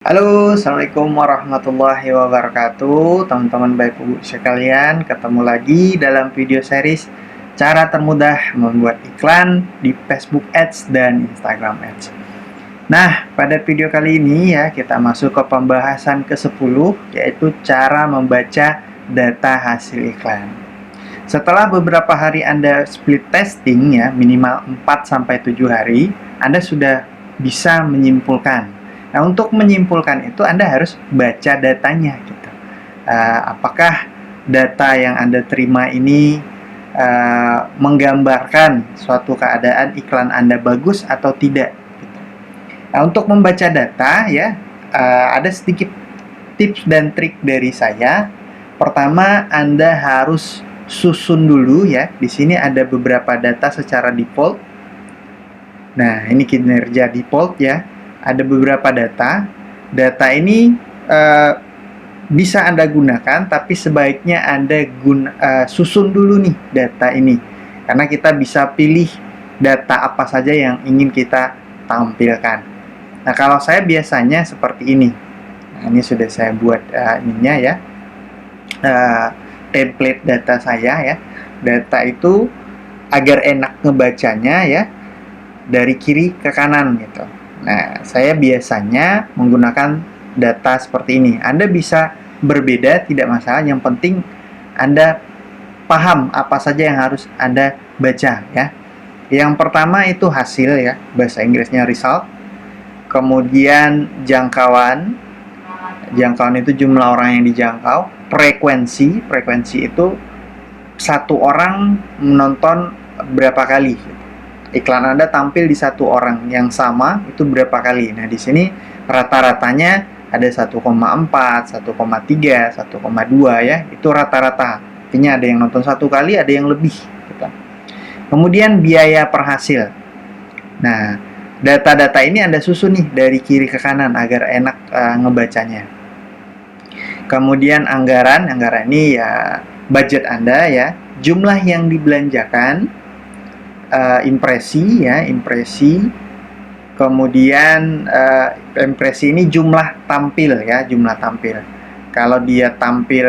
Halo, Assalamualaikum warahmatullahi wabarakatuh. Teman-teman baik ibu sekalian, ketemu lagi dalam video series cara termudah membuat iklan di Facebook Ads dan Instagram Ads. Nah, pada video kali ini ya, kita masuk ke pembahasan ke-10, yaitu cara membaca data hasil iklan. Setelah beberapa hari Anda split testing ya, minimal 4-7 hari, Anda sudah bisa menyimpulkan. Nah, untuk menyimpulkan itu Anda harus baca datanya gitu. Apakah data yang Anda terima ini menggambarkan suatu keadaan iklan Anda bagus atau tidak gitu. Nah, untuk membaca data ya, ada sedikit tips dan trik dari saya. Pertama, Anda harus susun dulu ya. Di sini ada beberapa data secara default. Nah, ini kinerja default ya. Ada beberapa data. Data ini bisa Anda gunakan, tapi sebaiknya Anda susun dulu nih data ini. Karena kita bisa pilih data apa saja yang ingin kita tampilkan. Nah, kalau saya biasanya seperti ini. Nah, ini sudah saya buat ininya ya. Template data saya ya. Data itu agar enak ngebacanya ya, dari kiri ke kanan gitu. Nah, saya biasanya menggunakan data seperti ini. Anda bisa berbeda, tidak masalah. Yang penting Anda paham apa saja yang harus Anda baca ya. Yang pertama itu hasil ya, bahasa Inggrisnya result. Kemudian jangkauan. Jangkauan itu jumlah orang yang dijangkau. Frekuensi itu satu orang menonton berapa kali. Iklan Anda tampil di satu orang yang sama itu berapa kali. Nah, di sini rata-ratanya ada 1,4, 1,3, 1,2 ya. Itu rata-rata. Artinya ada yang nonton satu kali, ada yang lebih gitu. Kemudian biaya per hasil. Nah, data-data ini Anda susun nih dari kiri ke kanan agar enak ngebacanya. Kemudian anggaran ini ya budget Anda ya, jumlah yang dibelanjakan, impresi. Kemudian impresi ini jumlah tampil ya, jumlah tampil. Kalau dia tampil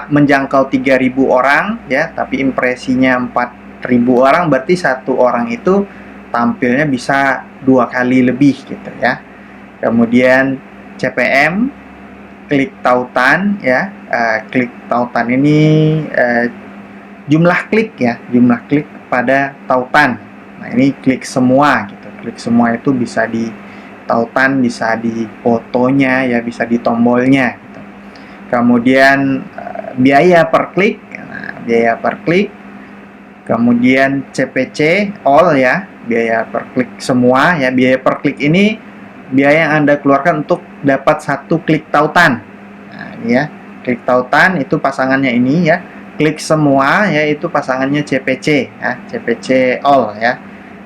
menjangkau 3.000 orang ya, tapi impresinya 4.000 orang, berarti satu orang itu tampilnya bisa 2 kali lebih gitu ya. Kemudian CPM, klik tautan ya. Klik tautan ini jumlah klik ya, jumlah klik pada tautan. Nah, ini klik semua gitu. Klik semua itu bisa di tautan, bisa di fotonya ya, bisa di tombolnya gitu. Kemudian biaya per klik. Nah, biaya per klik. Kemudian CPC all ya, biaya per klik semua ya. Biaya per klik ini biaya yang Anda keluarkan untuk dapat satu klik tautan. Nah, ini ya, klik tautan itu pasangannya ini ya. Klik semua ya, itu pasangannya CPC ya, CPC all ya.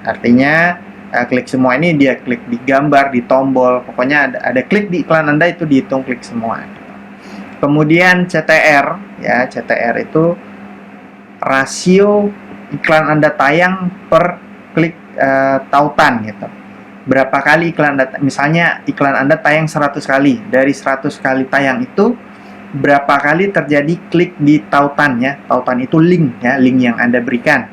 Artinya klik semua ini dia klik di gambar, di tombol, pokoknya ada klik di iklan Anda itu dihitung klik semua. Kemudian CTR ya, CTR itu rasio iklan Anda tayang per klik tautan gitu. Berapa kali iklan Anda, misalnya iklan Anda tayang 100 kali, dari 100 kali tayang itu berapa kali terjadi klik di tautan ya. Tautan itu link ya, link yang Anda berikan.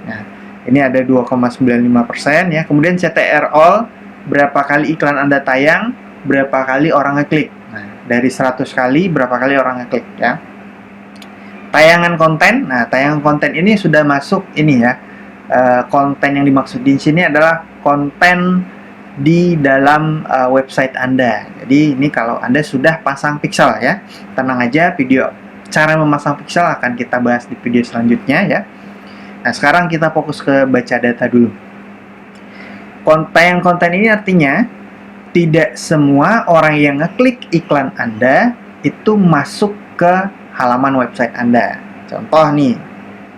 Nah, ini ada 2,95% ya. Kemudian CTR all, berapa kali iklan Anda tayang, berapa kali orang ngeklik. Nah, dari 100 kali berapa kali orang ngeklik ya. Tayangan konten. Nah, tayangan konten ini sudah masuk ini ya. Konten yang dimaksud di sini adalah konten di dalam website Anda. Jadi ini kalau Anda sudah pasang pixel ya, tenang aja, video cara memasang pixel akan kita bahas di video selanjutnya ya. Nah, sekarang kita fokus ke baca data dulu. Konten ini artinya tidak semua orang yang ngeklik iklan Anda itu masuk ke halaman website Anda. Contoh nih,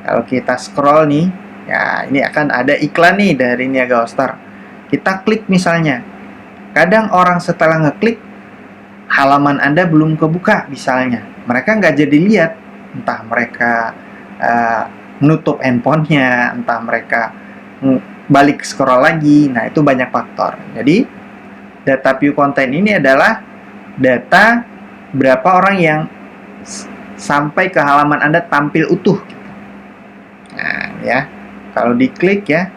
kalau kita scroll nih ya, ini akan ada iklan nih dari Niaga All-Star. Kita klik misalnya. Kadang orang setelah ngeklik, halaman Anda belum kebuka misalnya. Mereka nggak jadi lihat. Entah mereka menutup handphonenya, entah mereka balik scroll lagi. Nah, itu banyak faktor. Jadi data view content ini adalah data berapa orang yang sampai ke halaman Anda tampil utuh. Nah, ya. Kalau diklik ya.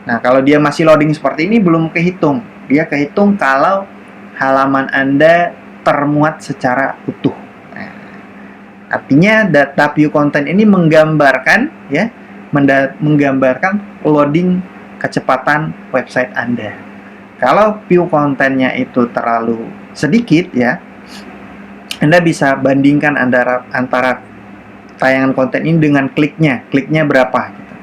Nah, kalau dia masih loading seperti ini belum kehitung. Dia kehitung kalau halaman Anda termuat secara utuh. Nah, artinya data view content ini menggambarkan ya, menggambarkan loading kecepatan website Anda. Kalau view kontennya itu terlalu sedikit ya, Anda bisa bandingkan antara tayangan konten ini dengan kliknya berapa gitu.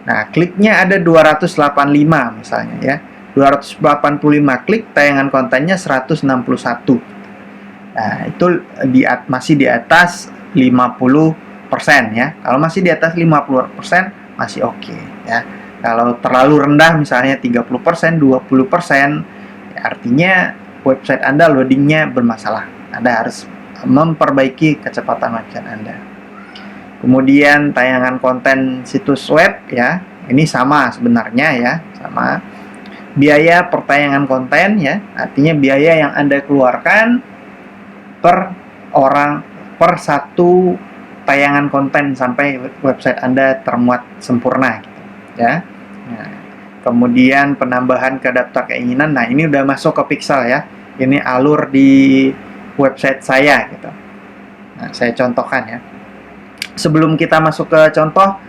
Nah, kliknya ada 285 misalnya ya. 285 klik, tayangan kontennya 161. Nah, itu masih di atas 50% ya. Kalau masih di atas 50% masih oke ya. Kalau terlalu rendah misalnya 30%, 20%, ya artinya website Anda loadingnya bermasalah. Anda harus memperbaiki kecepatan website Anda. Kemudian tayangan konten situs web ya, ini sama sebenarnya ya, sama. Biaya per tayangan konten ya, artinya biaya yang Anda keluarkan per orang, per satu tayangan konten sampai website Anda termuat sempurna gitu, ya. Nah, kemudian penambahan ke daftar keinginan, nah ini udah masuk ke Pixel ya, ini alur di website saya gitu. Nah, saya contohkan ya. Sebelum kita masuk ke contoh,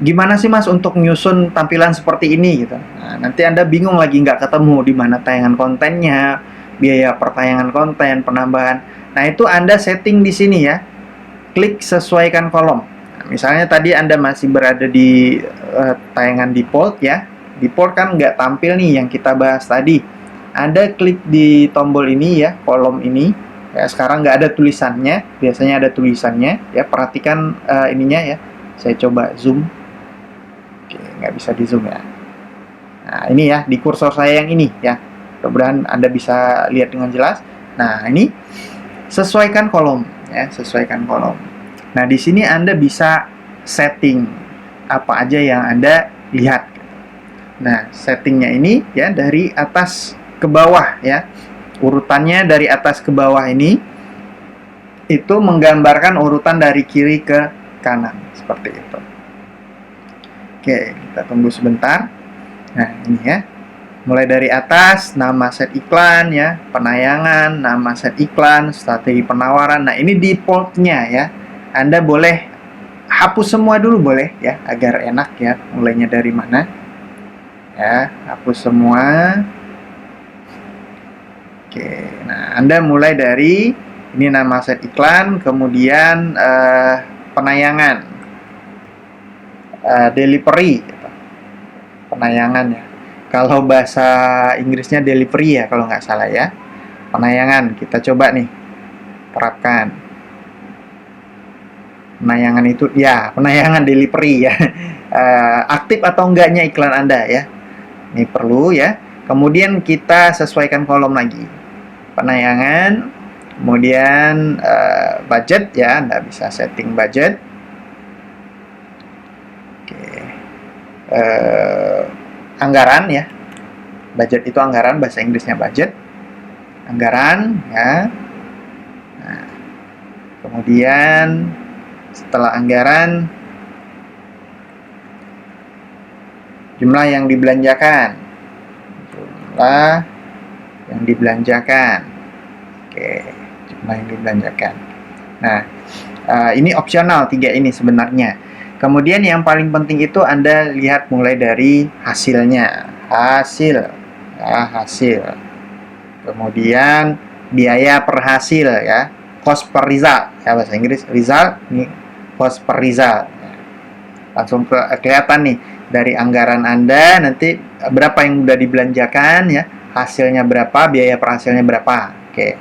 gimana sih Mas untuk nyusun tampilan seperti ini gitu. Nah, nanti Anda bingung lagi nggak ketemu di mana tayangan kontennya, biaya per tayangan konten, penambahan. Nah, itu Anda setting di sini ya. Klik sesuaikan kolom. Nah, misalnya tadi Anda masih berada di tayangan default ya. Default kan nggak tampil nih yang kita bahas tadi. Anda klik di tombol ini ya, kolom ini. Ya, sekarang nggak ada tulisannya, biasanya ada tulisannya ya. Perhatikan ininya ya. Saya coba zoom. Oke, nggak bisa di zoom ya. Nah, ini ya di kursor saya yang ini ya. Mudah-mudahan Anda bisa lihat dengan jelas. Nah, ini sesuaikan kolom ya, sesuaikan kolom. Nah, di sini Anda bisa setting apa aja yang Anda lihat. Nah, settingnya ini ya dari atas ke bawah ya. Urutannya dari atas ke bawah ini itu menggambarkan urutan dari kiri ke kanan seperti itu. Oke, kita tunggu sebentar. Nah, ini ya. Mulai dari atas, nama set iklan ya, penayangan, nama set iklan, strategi penawaran. Nah, ini defaultnya ya. Anda boleh hapus semua dulu boleh ya, agar enak ya. Mulainya dari mana? Ya, hapus semua. Oke, nah Anda mulai dari ini nama set iklan, kemudian penayangan, delivery, gitu. Penayangan ya. Kalau bahasa Inggrisnya delivery ya, kalau nggak salah ya. Penayangan, kita coba nih terapkan. Penayangan itu ya, penayangan delivery ya. Aktif atau enggaknya iklan Anda ya. Ini perlu ya. Kemudian kita sesuaikan kolom lagi. Penayangan, kemudian budget ya, Anda bisa setting budget. Oke. Anggaran ya. Budget itu anggaran, bahasa Inggrisnya budget. Anggaran ya. Nah, kemudian setelah anggaran, jumlah yang dibelanjakan. Jumlah yang dibelanjakan. Oke, jumlah yang dibelanjakan. Nah, ini opsional 3 ini sebenarnya. Kemudian yang paling penting itu Anda lihat mulai dari hasilnya. Hasil. Ya, hasil. Kemudian biaya per hasil ya. Cost per result. Ya, bahasa Inggris result, ini cost per result. Langsung kelihatan nih dari anggaran Anda nanti berapa yang sudah dibelanjakan ya. Hasilnya berapa, biaya per hasilnya berapa. Oke.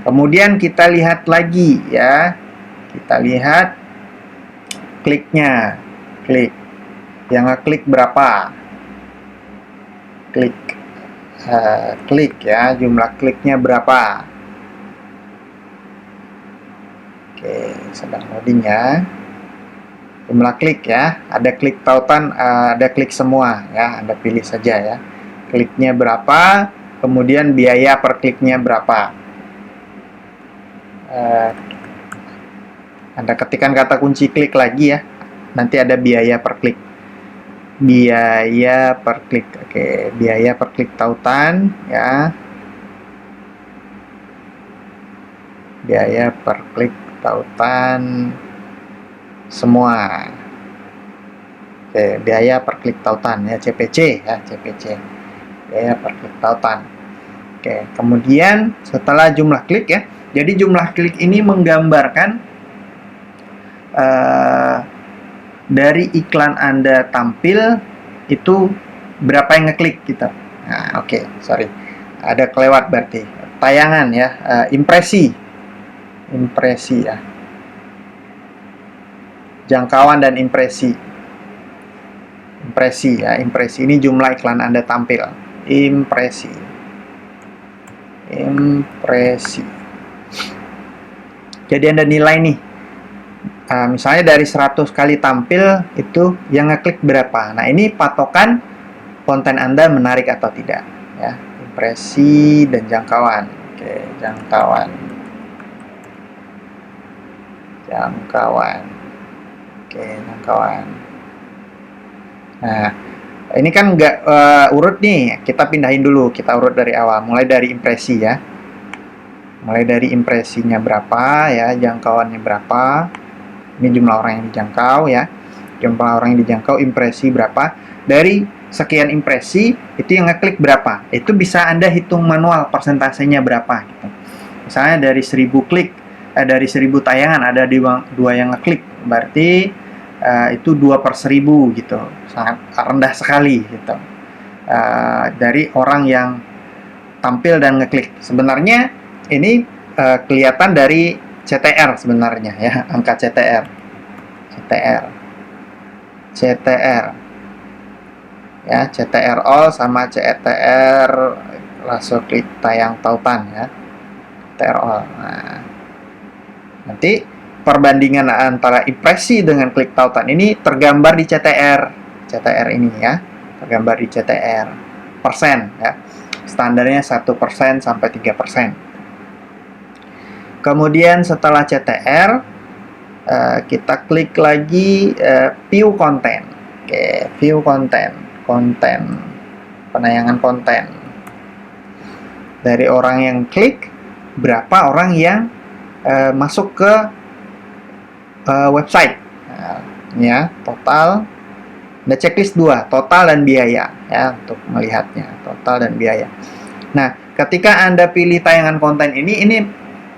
Kemudian kita lihat lagi ya. Kita lihat kliknya. Klik. Yang ngeklik berapa? Klik. Klik ya, jumlah kliknya berapa? Oke, sedang loading ya. Jumlah klik ya. Ada klik tautan, ada klik semua ya. Anda pilih saja ya. Kliknya berapa, kemudian biaya per kliknya berapa. Anda ketikkan kata kunci klik lagi ya, nanti ada biaya per klik. Biaya per klik, oke, biaya per klik tautan ya. Biaya per klik tautan semua. Oke, biaya per klik tautan ya, CPC ya, CPC. Biaya per klik tautan. Oke, kemudian setelah jumlah klik ya, jadi jumlah klik ini menggambarkan dari iklan Anda tampil itu berapa yang ngeklik gitu. Nah, oke, sorry, ada kelewat berarti. Tayangan ya, impresi ya, jangkauan dan impresi ya, impresi ini jumlah iklan Anda tampil. Impresi. Jadi Anda nilai nih, misalnya dari 100 kali tampil itu yang ngeklik berapa. Nah, ini patokan konten Anda menarik atau tidak ya. Impresi dan jangkauan. Oke, jangkauan. Oke, jangkauan. Nah, ini kan nggak urut nih, kita pindahin dulu, kita urut dari awal, mulai dari impresi ya. Mulai dari impresinya berapa ya, jangkauannya berapa. Ini jumlah orang yang dijangkau ya. Jumlah orang yang dijangkau, impresi berapa. Dari sekian impresi, itu yang ngeklik berapa. Itu bisa Anda hitung manual persentasenya berapa gitu. Misalnya dari 1000 klik, dari 1000 tayangan ada 2 yang ngeklik. Berarti itu 2/1000 gitu. Sangat rendah sekali gitu. Dari orang yang tampil dan ngeklik. Sebenarnya ini kelihatan dari CTR sebenarnya ya, angka CTR ya, CTR all sama CTR rasio klik tayang tautan ya, CTR all. Nah, nanti perbandingan antara impresi dengan klik tautan ini tergambar di CTR ini ya, tergambar di CTR persen ya, standarnya 1% sampai 3%. Kemudian setelah CTR, kita klik lagi view konten. Oke, view konten, penayangan konten. Dari orang yang klik, berapa orang yang masuk ke website. Nah, ya, total. Ada checklist 2, total dan biaya ya, untuk melihatnya, total dan biaya. Nah, ketika Anda pilih tayangan konten ini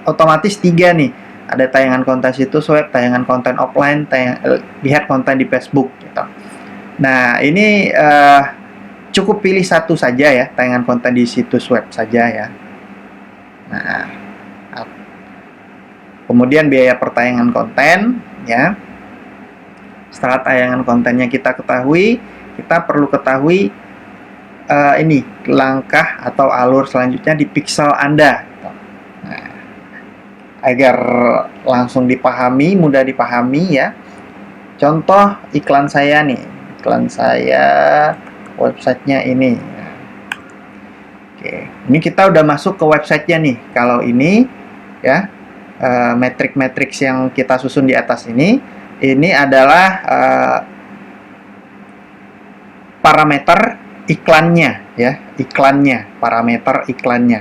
otomatis 3 nih. Ada tayangan konten situs web, tayangan konten offline, lihat konten di Facebook gitu. Nah, ini cukup pilih satu saja ya, tayangan konten di situs web saja ya. Nah, kemudian biaya per tayangan konten ya. Setelah tayangan kontennya kita ketahui, kita perlu ketahui ini langkah atau alur selanjutnya di pixel Anda. Nah, agar langsung dipahami, mudah dipahami ya. Contoh iklan saya nih, iklan saya websitenya ini. Oke, ini kita udah masuk ke websitenya nih. Kalau ini ya, metrik-metrik yang kita susun di atas ini adalah parameter iklannya ya, parameter iklannya.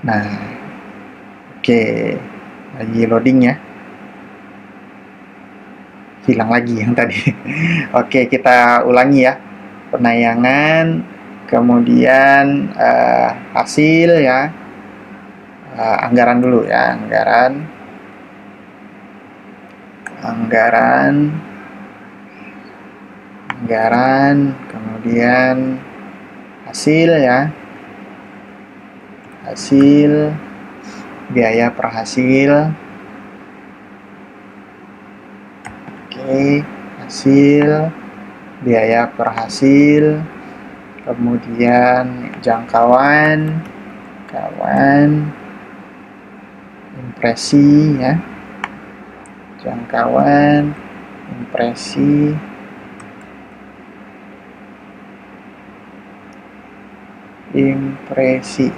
Nah, oke, lagi loading ya, hilang lagi yang tadi. Oke, kita ulangi ya, penayangan, kemudian hasil ya, anggaran dulu ya, anggaran, kemudian hasil ya, biaya per hasil. Oke, hasil, biaya per hasil, kemudian jangkauan, impresi ya, jangkauan, impresi. impresi,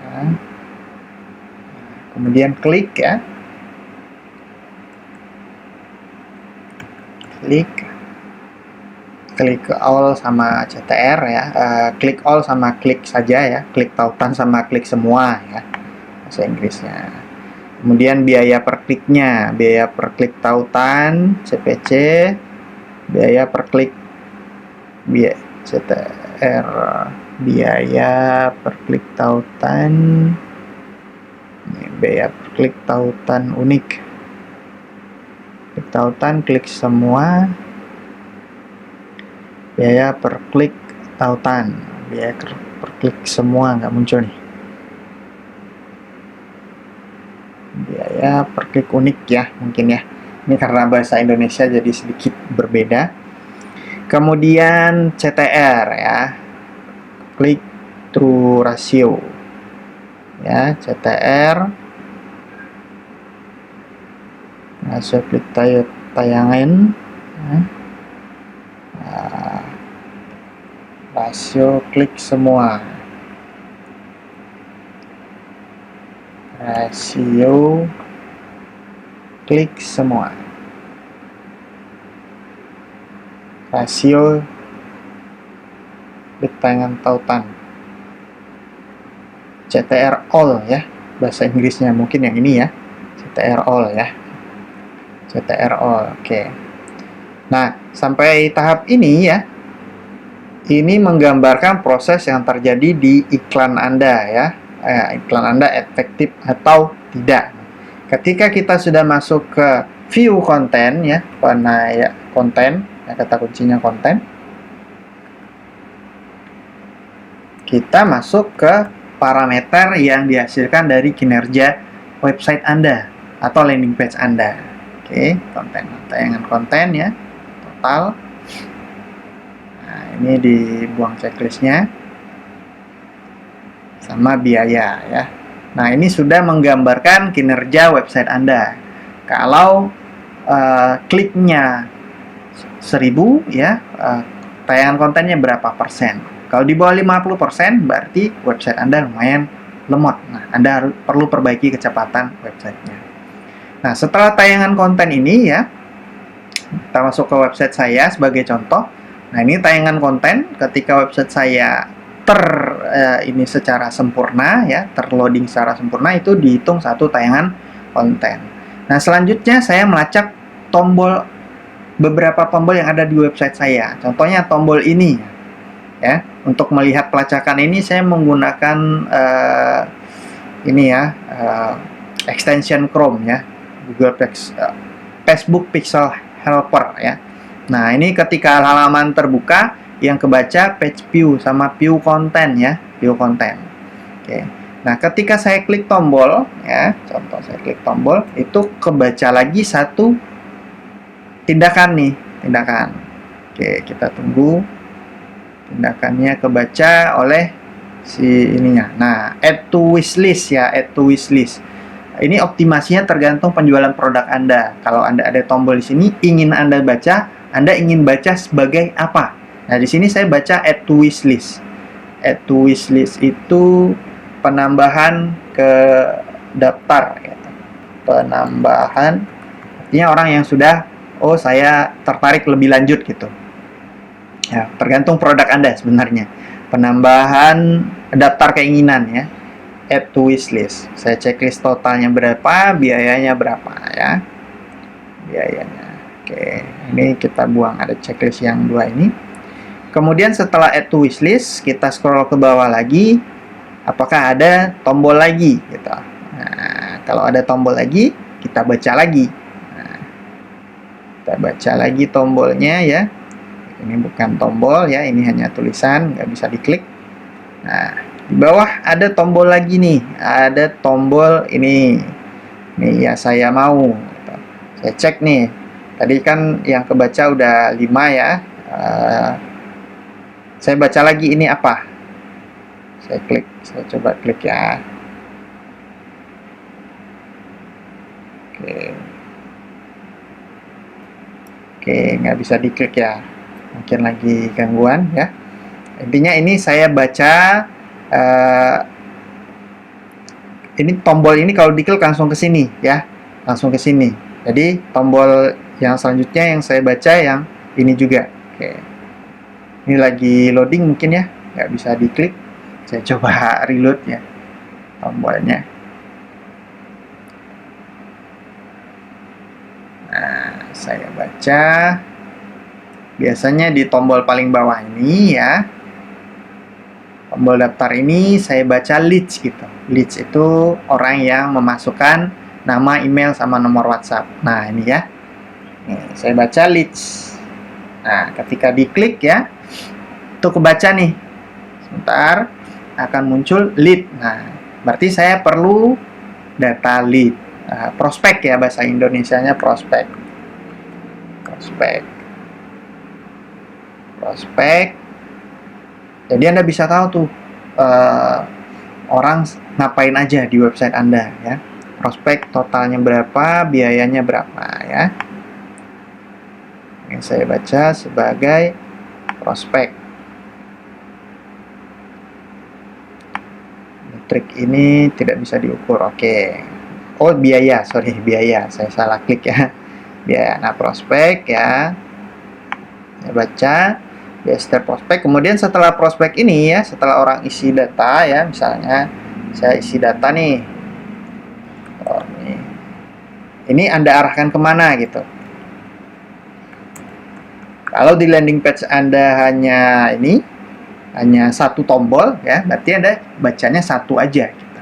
ya. Kemudian klik ya, klik all sama CTR ya, klik all sama klik saja ya, klik tautan sama klik semua ya, bahasa Inggrisnya. Kemudian biaya per kliknya, biaya per klik tautan CPC, biaya per klik CTR, biaya per klik tautan, biaya per klik tautan unik, klik tautan klik semua, biaya per klik tautan, biaya per klik semua nggak muncul nih, biaya per klik unik ya mungkin ya, ini karena bahasa Indonesia jadi sedikit berbeda. Kemudian CTR ya, click through ratio ya, CTR rasio klik tayangan ya. Rasio klik semua, rasio klik semua, rasio klik tayangan tautan, CTR all ya bahasa Inggrisnya, mungkin yang ini ya, CTR all ya, CTR all. Oke. Nah, sampai tahap ini ya, ini menggambarkan proses yang terjadi di iklan Anda ya, iklan Anda efektif atau tidak. Ketika kita sudah masuk ke view konten ya, konten ya, kata kuncinya konten, kita masuk ke parameter yang dihasilkan dari kinerja website Anda atau landing page Anda. Oke, konten, tayangan konten ya, total. Nah, ini dibuang checklistnya sama biaya ya. Nah, ini sudah menggambarkan kinerja website Anda. Kalau kliknya 1000 ya, tayangan kontennya berapa persen? Kalau di bawah 50% berarti website Anda lumayan lemot. Nah, Anda perlu perbaiki kecepatan websitenya. Nah, setelah tayangan konten ini ya, kita masuk ke website saya sebagai contoh. Nah, ini tayangan konten ketika website saya ini secara sempurna ya, terloading secara sempurna, itu dihitung satu tayangan konten. Nah, selanjutnya saya melacak beberapa tombol yang ada di website saya. Contohnya tombol ini ya. Untuk melihat pelacakan ini saya menggunakan ini ya, extension Chrome ya, Google Facebook Pixel Helper ya. Nah, ini ketika halaman terbuka, yang kebaca page view sama view konten ya, view konten. Oke. Nah, ketika saya klik tombol ya, contoh saya klik tombol, itu kebaca lagi satu tindakan nih, tindakan. Oke, kita tunggu tindakannya kebaca oleh si ininya. Nah, add to wishlist ya, add to wishlist. Ini optimasinya tergantung penjualan produk Anda. Kalau Anda ada tombol di sini, ingin Anda baca, Anda ingin baca sebagai apa? Nah, di sini saya baca add to wishlist. Add to wishlist itu penambahan ke daftar ya. Penambahan artinya orang yang sudah, oh saya tertarik lebih lanjut gitu. Ya, tergantung produk Anda sebenarnya. Penambahan daftar keinginan ya. Add to wishlist. Saya checklist totalnya berapa, biayanya berapa ya. Biayanya. Oke, ini kita buang, ada checklist yang dua ini. Kemudian setelah add to wishlist, kita scroll ke bawah lagi, apakah ada tombol lagi gitu. Nah, kalau ada tombol lagi, kita baca lagi. Nah, kita baca lagi tombolnya ya. Ini bukan tombol ya, ini hanya tulisan, nggak bisa diklik. Nah, di bawah ada tombol lagi nih, ada tombol ini. Nih ya, saya mau gitu. Saya cek nih, tadi kan yang kebaca udah 5 ya. Saya baca lagi, ini apa? Saya klik, saya coba klik ya. Oke. Oke, nggak bisa diklik ya. Mungkin lagi gangguan ya. Intinya ini saya baca, ini tombol ini kalau diklik langsung ke sini ya. Langsung ke sini. Jadi tombol yang selanjutnya yang saya baca yang ini juga. Oke. Ini lagi loading mungkin ya. Nggak bisa diklik. Saya coba reload ya tombolnya. Nah, saya baca. Biasanya di tombol paling bawah ini ya. Tombol daftar ini saya baca leads gitu. Leads itu orang yang memasukkan nama, email, sama nomor WhatsApp. Nah, ini ya. Nih, saya baca leads. Nah, ketika diklik ya, itu kebaca nih. Sebentar, akan muncul lead. Nah, berarti saya perlu data lead. Prospek ya, bahasa Indonesianya prospek. Prospek. Jadi Anda bisa tahu tuh orang ngapain aja di website Anda ya. Prospek totalnya berapa, biayanya berapa ya. Yang saya baca sebagai prospek. Metrik ini tidak bisa diukur. Oke. Oh, biaya, sorry, biaya. Saya salah klik ya. Biaya. Nah, prospek ya. Saya baca setiap prospek. Kemudian setelah prospek ini ya, setelah orang isi data ya, misalnya saya isi data nih. Oh, ini Anda arahkan kemana gitu. Kalau di landing page Anda hanya satu tombol ya, berarti Anda bacanya satu aja gitu.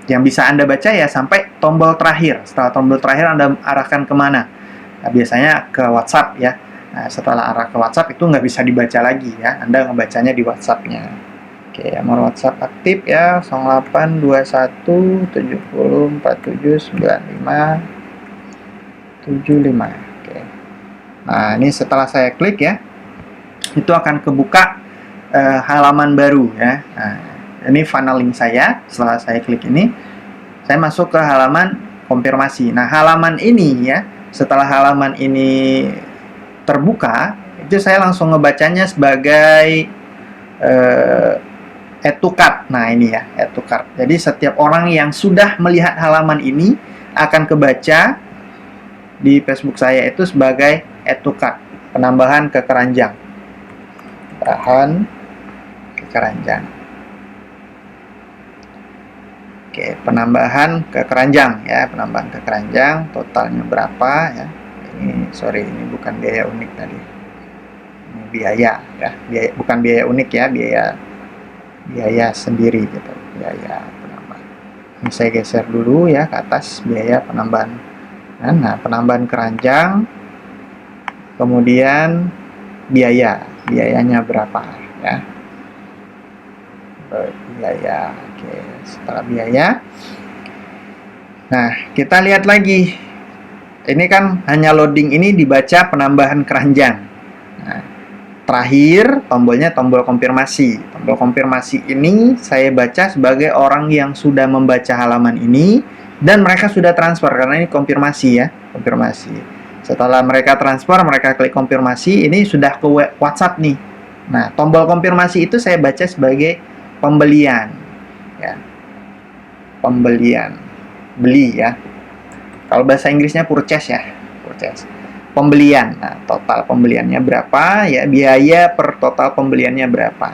Yang bisa Anda baca ya sampai tombol terakhir. Setelah tombol terakhir Anda arahkan kemana? Nah, biasanya ke WhatsApp ya. Nah, setelah arah ke WhatsApp itu nggak bisa dibaca lagi ya. Anda ngebacanya di WhatsApp-nya. Oke, nomor WhatsApp aktif ya 0821 70 47 95 75. Oke. Nah, ini setelah saya klik ya, itu akan kebuka halaman baru ya. Nah, ini funneling saya. Setelah saya klik ini, saya masuk ke halaman konfirmasi. Nah, halaman ini ya, setelah halaman ini terbuka, itu saya langsung ngebacanya sebagai add to cart. Nah, ini ya, add to cart. Jadi setiap orang yang sudah melihat halaman ini akan kebaca di Facebook saya itu sebagai add to cart, penambahan ke keranjang. Bahan ke keranjang. Oke, penambahan ke keranjang ya, penambahan ke keranjang, totalnya berapa ya. Ini ini bukan biaya unik tadi, ini biaya ya, bukan biaya unik ya, biaya sendiri gitu, biaya penambahan. Ini saya geser dulu ya ke atas, biaya penambahan. Nah, penambahan keranjang, kemudian biayanya berapa ya, biaya. Oke, setelah biaya, nah kita lihat lagi. Ini kan hanya loading ini dibaca penambahan keranjang. Nah, terakhir tombolnya tombol konfirmasi. Tombol konfirmasi ini saya baca sebagai orang yang sudah membaca halaman ini dan mereka sudah transfer karena ini konfirmasi ya, konfirmasi. Setelah mereka transfer, mereka klik konfirmasi, ini sudah ke WhatsApp nih. Nah, tombol konfirmasi itu saya baca sebagai pembelian ya. Pembelian, beli ya. Kalau bahasa Inggrisnya purchase ya, purchase. Pembelian. Nah, total pembeliannya berapa ya, biaya per total pembeliannya berapa.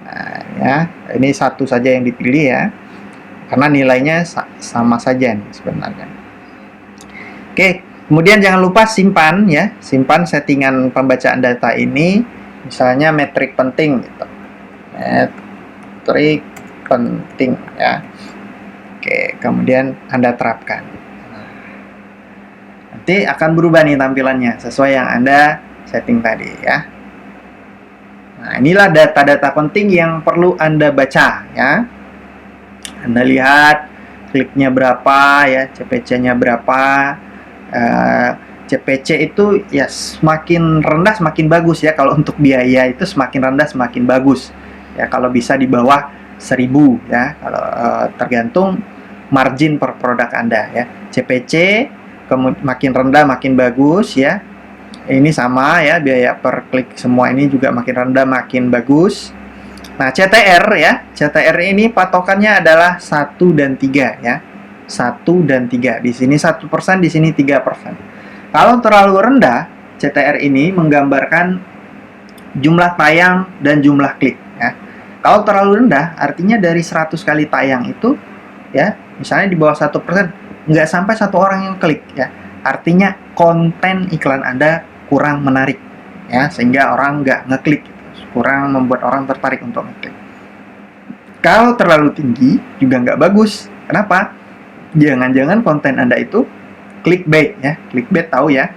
Nah, ya, ini satu saja yang dipilih ya. Karena nilainya sama saja nih sebenarnya. Oke, kemudian jangan lupa simpan ya, simpan settingan pembacaan data ini, misalnya metrik penting gitu. Metrik penting ya. Oke, kemudian Anda terapkan. Nanti akan berubah nih tampilannya sesuai yang Anda setting tadi ya. Nah, inilah data-data penting yang perlu Anda baca ya. Anda lihat kliknya berapa ya, CPC-nya berapa. CPC itu ya semakin rendah semakin bagus ya. Kalau untuk biaya itu semakin rendah semakin bagus. Ya, kalau bisa di bawah 1000 ya. Kalau tergantung margin per produk Anda ya. CPC makin rendah makin bagus ya. Ini sama ya, biaya per klik semua ini juga makin rendah makin bagus. Nah, CTR ya, CTR ini patokannya adalah 1 dan 3 ya. 1 dan 3. Di sini 1%, di sini 3%. Kalau terlalu rendah, CTR ini menggambarkan jumlah tayang dan jumlah klik ya. Kalau terlalu rendah, artinya dari 100 kali tayang itu ya, misalnya di bawah 1%, nggak sampai 1 orang yang klik ya. Artinya konten iklan Anda kurang menarik ya, sehingga orang nggak ngeklik. Kurang membuat orang tertarik untuk ngeklik. Kalau terlalu tinggi juga nggak bagus. Kenapa? Jangan-jangan konten Anda itu clickbait ya. Clickbait tahu ya,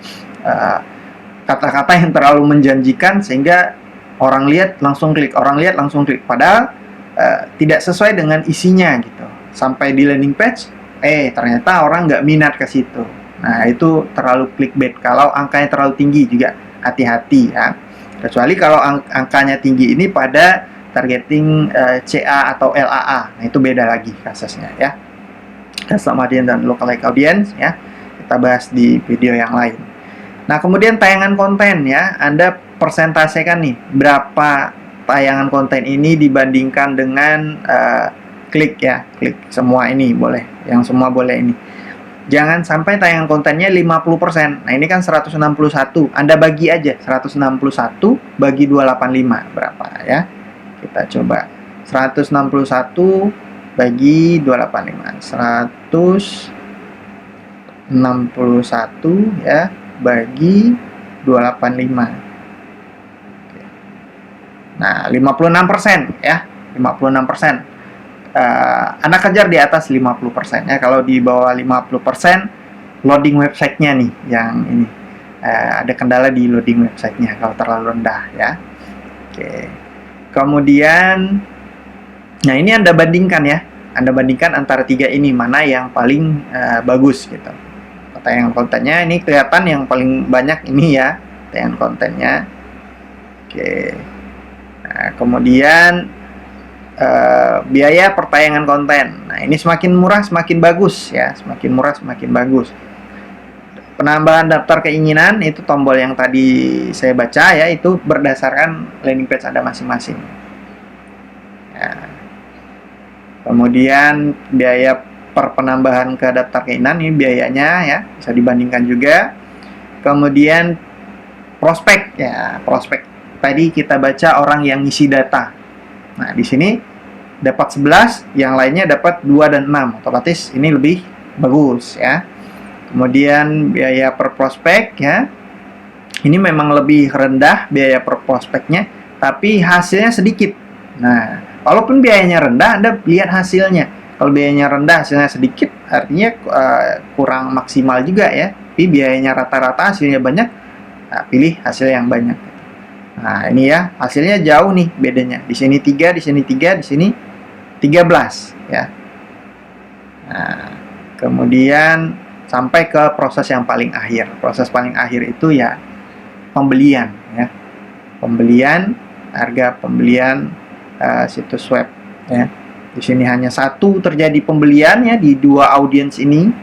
kata-kata yang terlalu menjanjikan sehingga orang lihat langsung klik, orang lihat langsung klik. Padahal tidak sesuai dengan isinya gitu. Sampai di landing page, ternyata orang nggak minat ke situ. Nah, itu terlalu clickbait. Kalau angkanya terlalu tinggi juga hati-hati ya. Kecuali kalau angkanya tinggi ini pada targeting CA atau LAA. Nah, itu beda lagi kasusnya ya. Custom audience dan lookalike audience ya. Kita bahas di video yang lain. Nah, kemudian tayangan konten ya. Anda persentasekan nih berapa tayangan konten ini dibandingkan dengan klik ya. Klik semua ini boleh. Yang semua boleh ini. Jangan sampai tayangan kontennya 50%. Nah, ini kan 161. Anda bagi aja 161 bagi 285 berapa ya? Kita coba. 161 bagi 285. 161 ya bagi 285. Nah, 56% ya. 56%. Anda kejar di atas 50% ya. Kalau di bawah 50% loading websitenya nih yang ini ada kendala di loading websitenya kalau terlalu rendah ya. Oke. Kemudian nah, ini Anda bandingkan ya. Anda bandingkan antara 3 ini mana yang paling bagus gitu. Tayangan kontennya ini kelihatan yang paling banyak ini ya, tayangan kontennya. Oke. Nah, kemudian biaya pertayangan konten. Nah, ini semakin murah semakin bagus ya, semakin murah semakin bagus. Penambahan daftar keinginan itu tombol yang tadi saya baca ya, itu berdasarkan landing page Anda masing-masing. Ya. Kemudian biaya per penambahan ke daftar keinginan ini biayanya ya, bisa dibandingkan juga. Kemudian prospek ya, prospek tadi kita baca orang yang ngisi data. Nah, di sini dapat 11, yang lainnya dapat 2 dan 6. Otomatis ini lebih bagus ya. Kemudian biaya per prospek ya. Ini memang lebih rendah biaya per prospeknya, tapi hasilnya sedikit. Nah, walaupun biayanya rendah, Anda lihat hasilnya. Kalau biayanya rendah, hasilnya sedikit, artinya kurang maksimal juga ya. Tapi biayanya rata-rata, hasilnya banyak, nah, pilih hasil yang banyak. Nah, ini ya, hasilnya jauh nih bedanya. Di sini 3, di sini 3, di sini 13 ya. Nah, kemudian sampai ke proses yang paling akhir. Proses paling akhir itu ya pembelian ya. Pembelian, harga pembelian situs web ya. Di sini hanya 1 terjadi pembelian ya di 2 audiens ini.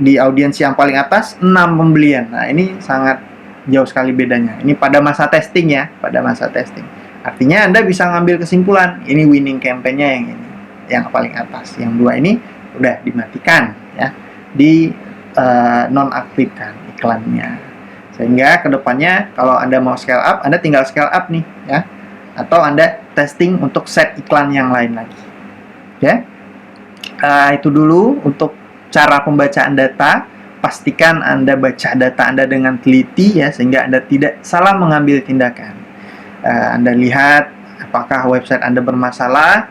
Di audiens yang paling atas 6 pembelian. Nah, ini sangat jauh sekali bedanya. Ini pada masa testing ya, pada masa testing. Artinya Anda bisa ngambil kesimpulan, ini winning campaign-nya yang ini, yang paling atas. Yang 2 ini udah dimatikan ya, di nonaktifkan iklannya. Sehingga kedepannya kalau Anda mau scale up, Anda tinggal scale up nih ya, atau Anda testing untuk set iklan yang lain lagi. Ya, itu dulu untuk cara pembacaan data. Pastikan Anda baca data Anda dengan teliti ya, sehingga Anda tidak salah mengambil tindakan. Anda lihat apakah website Anda bermasalah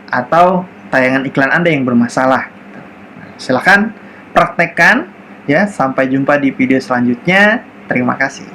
atau tayangan iklan Anda yang bermasalah. Silakan praktekkan ya. Sampai jumpa di video selanjutnya. Terima kasih.